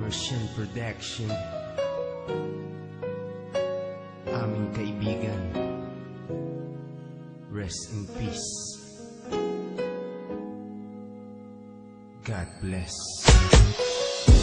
Martian Production. Aming kaibigan, rest in peace. God bless.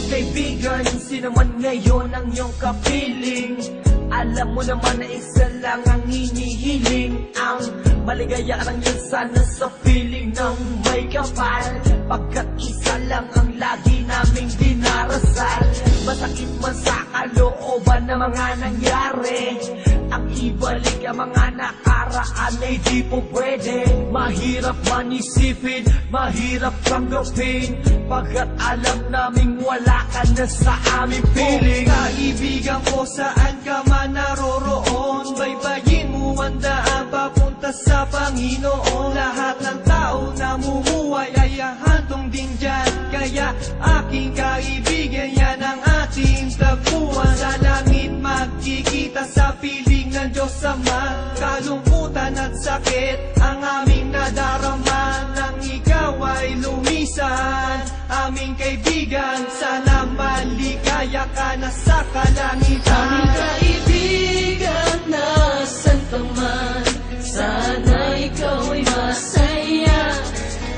Kaibigan, sino man ngayon ang iyong kapiling? Alam mo naman na isa lang ang hinihiling. Ang maligaya lang yun sana sa feeling ng may kapal, pagkat isa lang ang lagi naming dinarasal. Masakit man sa kalooban na mga nangyari, ang ibalik ang mga nakaraan ay di po pwede. Mahirap man isipin, mahirap tanggapin, pagkat alam naming wala ka na sa aming piling. Kaibigan ko, saan ka man naroroon, baybayin mo ang daan papunta sa Panginoon. Lahat ng tao na mumuhay ay hantong din dyan, kaya aking kaibigan, yan ang ating tagpuan. Sa langit magkikita sa piling ng Diyos Ama, kalungkutan at sakit ang aming nadarama nang ikaw ay lumisan. Aming kaibigan, sana maligaya ka na sa kalangitan. Aming kaibigan, nasan ka man, sana ikaw ay masaya.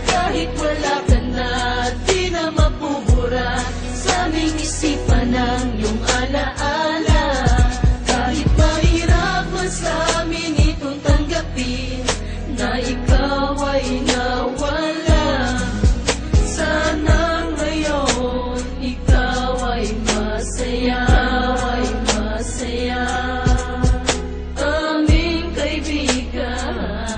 Kahit wala ka na, di na mapubura sa aming isipan ang iyong alaala. Kahit mahirap man sa amin itong tanggapin na ikaw ay nawala, sana ngayon ikaw ay masaya, ay masaya. Aming kaibigan,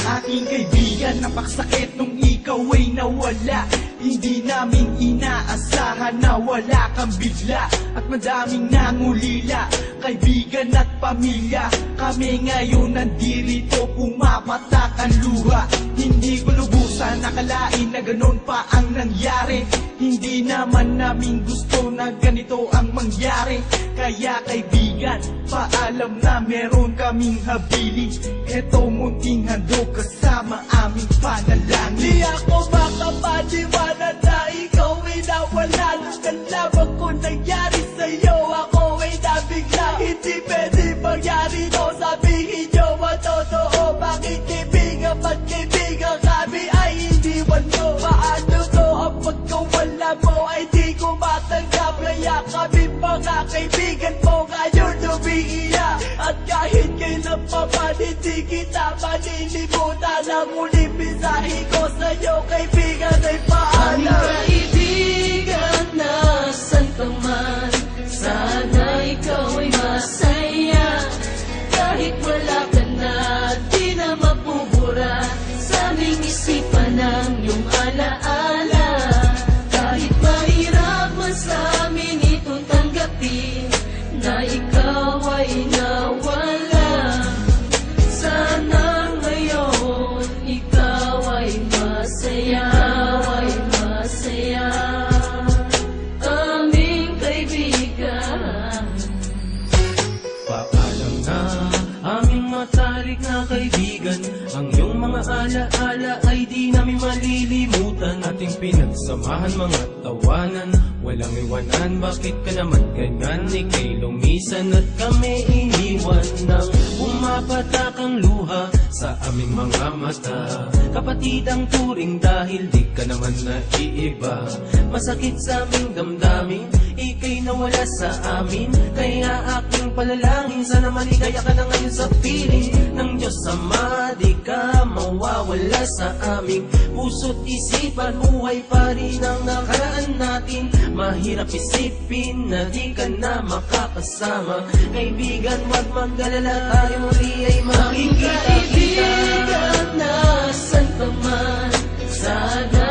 Aking kaibigan, napakasakit nung ikaw ay nawala. Hindi namin inaasahan na wala kang bigla, at madaming nangulila, kaibigan at pamilya. Kami ngayon nandirito, pumapatak ang luha. Hindi ko lubusan nakalain na ganon pa ang nangyari. Hindi naman namin gusto na ganito ang mangyari. Kaya kaibigan, paalam na meron kaming habilin. Eto munting handog kasama aming panalangin. Di ako makapaniwala na ikaw ay nawala. Nung nalaman ko nangyari sa'yo, ako ay nabigla. Hindi pwede mangyari to, sabihin nyo ang totoo. Bakit kaibigan, ba't kaibigan kami ay iniwan mo? Paano to ang pagkawala mo ay di ko matanggap? Kaya kami mga kaibigan mo ngayon umiiyak, at kahit kailan pa man hindi kita malilimutan. Ang muling mensahe ko sa'yo kaibigan ay aming paalam. kaibigan, nasan ka man, sana ikaw ay masaya. Kahit wala ka na, di na mapubura sa aming isipan ang iyong alaala. Kahit mahirap man sa amin itong tanggapin na ikaw ay nawala, sana ngayon ikaw ay masaya, ay masaya. Aming kaibigan, Paalam na aming matalik na kaibigan, ang iyong mga alaala ay di namin malilimutan. Ating pinagsamahan mga tawanan, walang iwanan. Bakit ka naman ganyan? Ika'y lumisan at kami iniwan. Nang pumapatak ang luha sa aming mga mata, kapatid ang turing dahil di ka naman naiiba. Masakit sa aming damdamin, ika'y nawala sa amin. Kaya aking palalangin, sana maligaya ka na ngayon sa piling ng Diyos Ama. Di ka mawawala sa aming puso't isipan. Buhay pa rin ang nakaraan natin. Mahirap isipin na di ka na makakasama. Kaibigan, wag mag-alala, tayo muli ay aming makikita. kaibigan, nasan ka man, sana